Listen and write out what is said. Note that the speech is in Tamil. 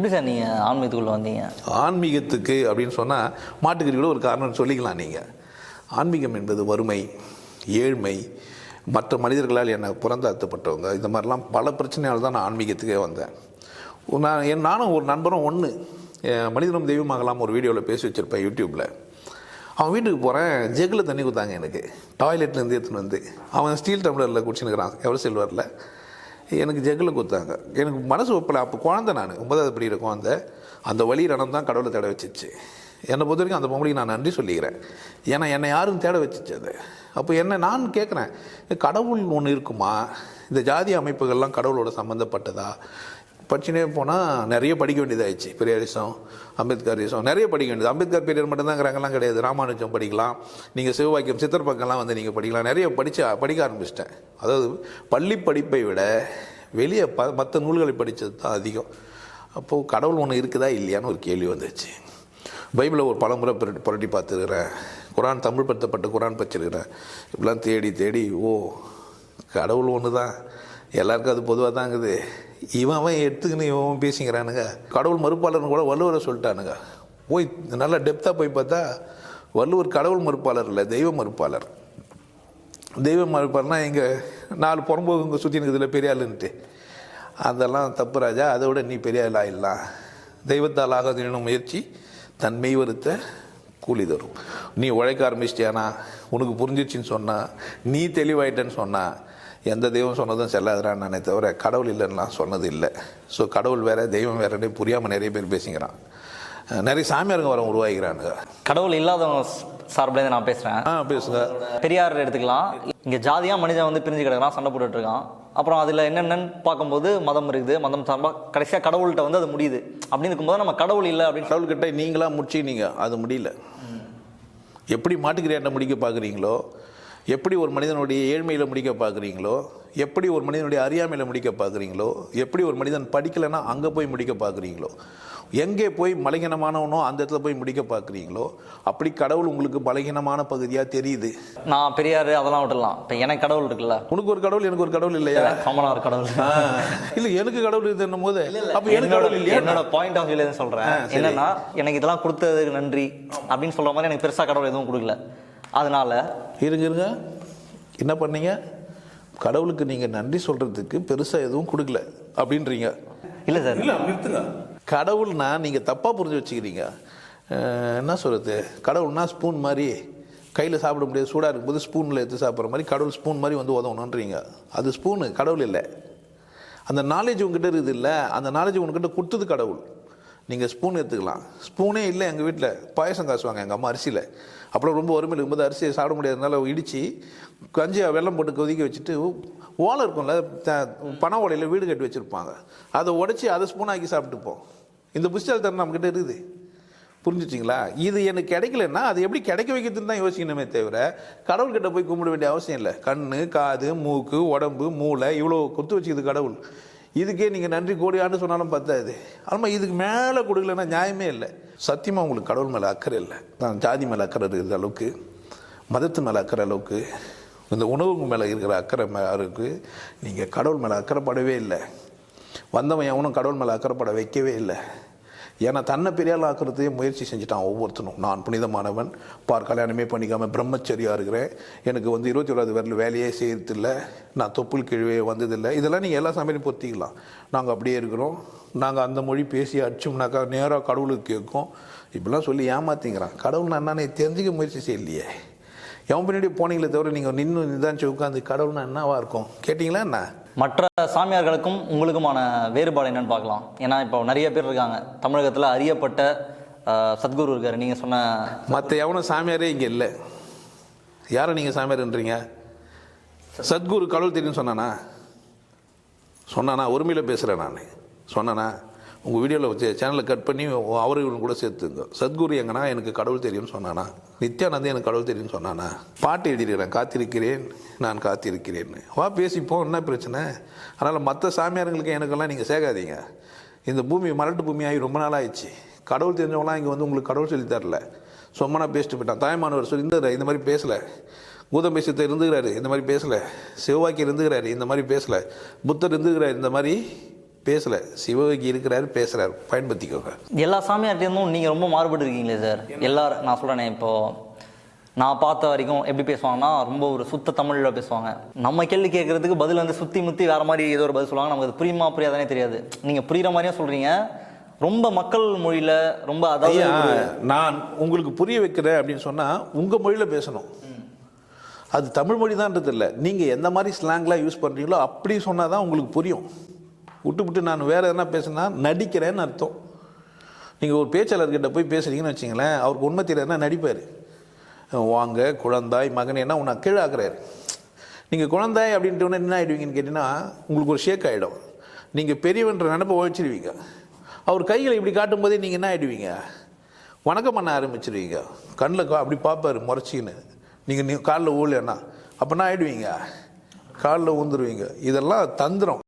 எப்படி சார் நீங்கள் ஆன்மீகத்துக்குள்ளே வந்தீங்க? ஆன்மீகத்துக்கு அப்படின்னு சொன்னால் மாட்டுக்கறி ஒரு காரணம் சொல்லிக்கலாம். நீங்கள் ஆன்மீகம் என்பது வறுமை, ஏழ்மை, மற்ற மனிதர்களால் என்னை புறந்தாழ்த்தப்பட்டவங்க, இந்த மாதிரிலாம் பல பிரச்சனையால் தான் நான் ஆன்மீகத்துக்கே வந்தேன். நானும் ஒரு நண்பரும் ஒன்று மனிதனும் தெய்வமாகலாம் ஒரு வீடியோவில் பேசி வச்சுருப்பேன் யூடியூப்பில். அவன் வீட்டுக்கு போகிறேன், ஜெக்கில் தண்ணி கொடுத்தாங்க எனக்கு, டாய்லெட்லேருந்து எடுத்துன்னு வந்து. அவன் ஸ்டீல் டம்ளரில் குடிச்சுன்னுக்கிறான், எவ்வளோ சில்வரில். எனக்கு ஜெக்கில் கொடுத்தாங்க. எனக்கு மனசு ஒப்பலை. அப்போ குழந்தை, நான் 9வது படிக்கிற குழந்தை. அந்த வழி ரணம் தான் கடவுளை தேட வச்சிச்சு. என்னை பொறுத்த வரைக்கும் அந்த பொம்பளைக்கு நான் நன்றி சொல்லிக்கிறேன். ஏன்னா என்னை யாரும் தேட வச்சிச்சு அது. அப்போ என்ன நான் கேட்குறேன், கடவுள் ஒன்று இருக்குமா? இந்த ஜாதி அமைப்புகள்லாம் கடவுளோட சம்மந்தப்பட்டதா? படிச்சுனே போனால் நிறைய படிக்க வேண்டியதாகிடுச்சு. பெரியாரிசம், அம்பேத்கரிசம் நிறைய படிக்க வேண்டியது. அம்பேத்கர் பெரியார் மட்டும்தாங்கிறாங்கலாம் கிடையாது. ராமானுஜம் படிக்கலாம், நீங்கள் சிவவாக்கியம் சித்தர் பக்கம்லாம் வந்து நீங்கள் படிக்கலாம். நிறைய படிக்க ஆரம்பிச்சிட்டேன். அதாவது பள்ளி படிப்பை விட வெளியே மற்ற நூல்களை படித்தது தான் அதிகம். அப்போது கடவுள் ஒன்று இருக்குதா இல்லையான்னு ஒரு கேள்வி வந்துச்சு. பைபிளை ஒரு பலமுறை புரட்டி பார்த்துருக்கிறேன். குரான் தமிழ் படுத்தப்பட்ட குரான் படிச்சிருக்கிறேன். இப்படிலாம் தேடி தேடி கடவுள் ஒன்று தான், எல்லாருக்கும் அது பொதுவாக தான் இருக்குது. இவன் எடுத்துக்கின்னு இவன் பேசிக்கிறானுங்க. கடவுள் மறுப்பாளர்னு கூட வள்ளுவரை சொல்லிட்டானுங்க. போய் நல்லா டெப்த்தாக போய் பார்த்தா வள்ளுவர் கடவுள் மறுப்பாளர் இல்லை, தெய்வ மறுப்பாளர். தெய்வ மறுப்பாளர்னா இங்கே 4 புறம்போக்கு சுற்றி இருக்குதுல பெரிய ஆளுன்ட்டு, அதெல்லாம் தப்பு ராஜா. அதை விட நீ பெரிய ஆள் ஆயிடலாம். தெய்வத்தால் ஆகாத முயற்சி தன்மை வருத்த கூலி தரும். நீ உழைக்க ஆரம்பிச்சிட்டியானா, உனக்கு புரிஞ்சிச்சின்னு சொன்னால், நீ தெளிவாயிட்டேன்னு சொன்னால், எந்த தெய்வம் சொன்னதும் செல்லாதுறான்னு நானே தவிர கடவுள் இல்லைன்னா சொன்னது இல்லை. ஸோ கடவுள் வேறு தெய்வம் வேறே புரியாமல் நிறைய பேர் பேசிக்கிறான். நிறைய சாமியாருங்க வர உருவாகிறானுங்க. கடவுள் இல்லாதவங்க சார்பில் நான் பேசுகிறேன். பேசுங்க. பெரியார் எடுத்துக்கலாம். இங்கே ஜாதியாக மனிதன் வந்து பிரிஞ்சு கிடக்கிறான், சண்டை போட்டுட்டு இருக்கான். அப்புறம் அதில் என்னென்னு பார்க்கும்போது மதம் இருக்குது, மதம் சார்பாக கடைசியாக கடவுள்கிட்ட வந்து அது முடியுது. அப்படின்னு இருக்கும்போது நம்ம கடவுள் இல்லை அப்படின்னு கடவுள்கிட்ட நீங்களாக முடிச்சினீங்க, அது முடியல. எப்படி மாட்டுக்கிறியாட்ட முடிக்க பார்க்குறீங்களோ, எப்படி ஒரு மனிதனுடைய ஏழ்மையில் முடிக்க பார்க்குறீங்களோ, எப்படி ஒரு மனிதனுடைய அறியாமையில் முடிக்க பார்க்குறீங்களோ, எப்படி ஒரு மனிதன் படிக்கலைன்னா அங்கே போய் முடிக்க பார்க்குறீங்களோ, எங்கே போய் பலகீனமானவனோ அந்த இடத்துல போய் முடிக்க பார்க்குறீங்களோ, அப்படி கடவுள் உங்களுக்கு பலகீனமான பகுதியாக தெரியுது. நான் பெரியார் அதெல்லாம் விட்டுலாம். இப்போ எனக்கு கடவுள் இருக்குல்ல, உனக்கு ஒரு கடவுள் எனக்கு ஒரு கடவுள் இல்லையா? காமனாக ஒரு கடவுள் இல்லை, எனக்கு கடவுள் இருக்குன்னும் போது அப்போ எனக்கு கடவுள் இல்லையா? என்னோட பாயிண்ட் ஆஃப் வியூல சொல்கிறேன் என்னன்னா, எனக்கு இதெல்லாம் கொடுத்ததுக்கு நன்றி அப்படின்னு சொல்கிற மாதிரி எனக்கு பெருசாக கடவுள் எதுவும் கொடுக்கல. அதனால இருங்க, என்ன பண்ணீங்க? கடவுளுக்கு நீங்கள் நன்றி சொல்கிறதுக்கு பெருசாக எதுவும் கொடுக்கல அப்படின்றீங்க. இல்லை சார், இல்லை நிறுத்துங்க. கடவுள்னா நீங்கள் தப்பாக புரிஞ்சு வச்சுக்கிறீங்க. என்ன சொல்கிறது, கடவுள்னா ஸ்பூன் மாதிரி கையில் சாப்பிட முடியாது, சூடாக இருக்கும்போது ஸ்பூனில் எடுத்து சாப்பிட்ற மாதிரி கடவுள் ஸ்பூன் மாதிரி வந்து உதவணுன்றீங்க. அது ஸ்பூனு, கடவுள் இல்லை. அந்த நாலேஜ் உங்ககிட்ட இருக்குது இல்லை, அந்த நாலேஜ் உங்ககிட்ட கொடுத்தது கடவுள். நீங்கள் ஸ்பூன் எடுத்துக்கலாம். ஸ்பூனே இல்லை. எங்கள் வீட்டில் பாயசம் காசுவாங்க எங்கள் அம்மா அரிசியில். அப்புறம் ரொம்ப வறுமையில் இருக்கும்போது அரிசியை சாப்பிட முடியாததுனால இடித்து கஞ்சியை வெள்ளம் போட்டு கொதிக்க வச்சுட்டு, ஓலை இருக்கும்ல, பனை ஓலையில் வீடு கட்டி வச்சுருப்பாங்க, அதை உடச்சி அதை ஸ்பூனாக்கி சாப்பிட்டுப்போம். இந்த புஷ்டால் நம்மக்கிட்ட இருக்குது. புரிஞ்சிச்சிங்களா? இது எனக்கு கிடைக்கலன்னா அது எப்படி கிடைக்க வைக்கிறதுன்னு தான் யோசிக்கணுமே தவிர கடவுள்கிட்ட போய் கும்பிட வேண்டிய அவசியம் இல்லை. கண், காது, மூக்கு, உடம்பு, மூளை இவ்வளோ கொடுத்து வச்சுக்குது கடவுள். இதுக்கே நீங்கள் நன்றி கோடி ஆண்டு சொன்னாலும் பத்தாது. ஆமாம், இதுக்கு மேலே கொடுக்கலன்னா நியாயமே இல்லை. சத்தியமாக உங்களுக்கு கடவுள் மேலே அக்கறை இல்லை. நான் ஜாதி மேலே அக்கறை இருக்கிற அளவுக்கு, மதத்து மேலே அக்கறை அளவுக்கு, இந்த உணவு மேலே இருக்கிற அக்கறை அளவுக்கு நீங்கள் கடவுள் மேலே அக்கறைப்படவே இல்லை. வந்தவன் எவனும் கடவுள் மேலே அக்கறைப்பட வைக்கவே இல்லை. ஏன்னா தன்னை பெரியால் ஆக்கிறதையே முயற்சி செஞ்சுட்டான் ஒவ்வொருத்தனும். நான் புனிதமானவன், கல்யாணமே பண்ணிக்காமல் பிரம்மச்சரியாக இருக்கிறேன், எனக்கு 21வது வரல வேலையே செய்யறதில்லை, நான் தொப்புள் கீழே வந்ததில்லை, இதெல்லாம் நீங்கள் எல்லா சமயம் பொறுத்திக்கலாம். நாங்கள் அப்படியே இருக்கிறோம், நாங்கள் அந்த மொழி பேசி அடிச்சோம்னாக்கா நேராக கடவுளுக்கு கேட்கும், இப்படிலாம் சொல்லி ஏமாத்திங்கிறான். கடவுள் என்னன்னு தெரிஞ்சுக்க முயற்சி செய்யலையே. எவன் பின்னாடி போனீங்களே தவிர நீங்கள் நிதானிச்சு உட்காந்து கடவுள்னா என்னவா இருக்கும் கேட்டிங்களா? என்ன மற்ற சாமியார்களுக்கும் உங்களுக்குமான வேறுபாடு என்னன்னு பார்க்கலாம். ஏன்னா இப்போ நிறைய பேர் இருக்காங்க தமிழகத்தில், அறியப்பட்ட சத்குரு இருக்காரு. நீங்கள் சொன்ன மற்ற எவனும் சாமியாரே இங்கே இல்லை. யாரை நீங்கள் சாமியார்ன்றீங்க? சத்குரு கடவுள் தெரியும்னு சொன்னானா? உரிமையில் பேசுகிறேன் நான். சொன்னானா? உங்கள் வீடியோவில் வச்சு சேனலில் கட் பண்ணி அவர்களும் கூட சேர்த்துங்க. சத்குரு எங்கன்னா எனக்கு கடவுள் தெரியும்னு சொன்னானா? நித்யானந்தே எனக்கு கடவுள் தெரியும்னு சொன்னானா? பாட்டு எழுதிருக்கிறேன், காத்திருக்கிறேன் நான் காத்திருக்கிறேன்னு. வா பேசிப்போம், என்ன பிரச்சனை? அதனால் மற்ற சாமியாருங்களுக்கு எனக்கெல்லாம் நீங்கள் சேர்க்காதீங்க. இந்த பூமி மலட்டு பூமியாகி ரொம்ப நாள் ஆயிடுச்சு. கடவுள் தெரிஞ்சவங்களாம் இங்கே வந்து உங்களுக்கு கடவுள் சொல்லி தரல, சொம்மனா பேசிட்டு போயிட்டான். தாய்மானவர் சொல்லி இந்த மாதிரி பேசலை. கௌதம் பேசியத்தை இருந்துக்கிறாரு, இந்த மாதிரி பேசலை. சிவவாக்கி இருந்துக்கிறாரு, இந்த மாதிரி பேசலை. புத்தர் இருந்துக்கிறாரு, இந்த மாதிரி பேசலை. சிவகங்கை இருக்கிறாரு, பேசுகிறாரு, பயன்படுத்திக்கோங்க. எல்லா சாமியார்ட்டேருந்தும் நீங்கள் ரொம்ப மாறுபட்டு இருக்கீங்களே சார். எல்லாரும் நான் சொல்கிறேனே, இப்போது நான் பார்த்த வரைக்கும் எப்படி பேசுவாங்கன்னா ரொம்ப ஒரு சுத்த தமிழில் பேசுவாங்க. நம்ம கேள்வி கேட்குறதுக்கு பதில் வந்து சுற்றி முற்றி வேறு மாதிரி ஏதோ ஒரு பதில் சொல்லுவாங்க. நமக்கு அது புரியுமா புரியாதானே தெரியாது. நீங்கள் புரிகிற மாதிரியும் சொல்கிறீங்க, ரொம்ப மக்கள் மொழியில் ரொம்ப, அதாவது நான் உங்களுக்கு புரிய வைக்கிறேன் அப்படின்னு சொன்னால் உங்கள் மொழியில் பேசணும். அது தமிழ் மொழி தான்ன்றது இல்லை, நீங்கள் எந்த மாதிரி ஸ்லாங்லாம் யூஸ் பண்ணுறீங்களோ அப்படி சொன்னால் தான் உங்களுக்கு புரியும். விட்டு நான் வேறு எதனா பேசுனா நடிக்கிறேன்னு அர்த்தம். நீங்கள் ஒரு பேச்சாளர்கிட்ட போய் பேசுகிறீங்கன்னு வச்சிங்களேன், அவருக்கு உண்மை தெரியாதுன்னா நடிப்பார். வாங்க குழந்தாய் மகன் என்ன உன்னை கீழே ஆக்குறாரு. நீங்கள் குழந்தாய் அப்படின்ட்டு ஒன்று என்ன ஆகிடுவீங்கன்னு கேட்டிங்கன்னா உங்களுக்கு ஒரு ஷேக் ஆகிடும். நீங்கள் பெரியவன்ற நினைப்பை உழைச்சிடுவீங்க. அவர் கைகளை இப்படி காட்டும் போதே நீங்கள் என்ன ஆகிடுவீங்க, வணக்கம் பண்ண ஆரம்பிச்சிடுவீங்க. கண்ணில் அப்படி பார்ப்பார் முறைச்சின்னு. நீங்கள் காலில் ஊழலன்னா அப்போ என்ன ஆகிடுவீங்க, காலில் ஊந்துருவீங்க. இதெல்லாம் தந்திரம்.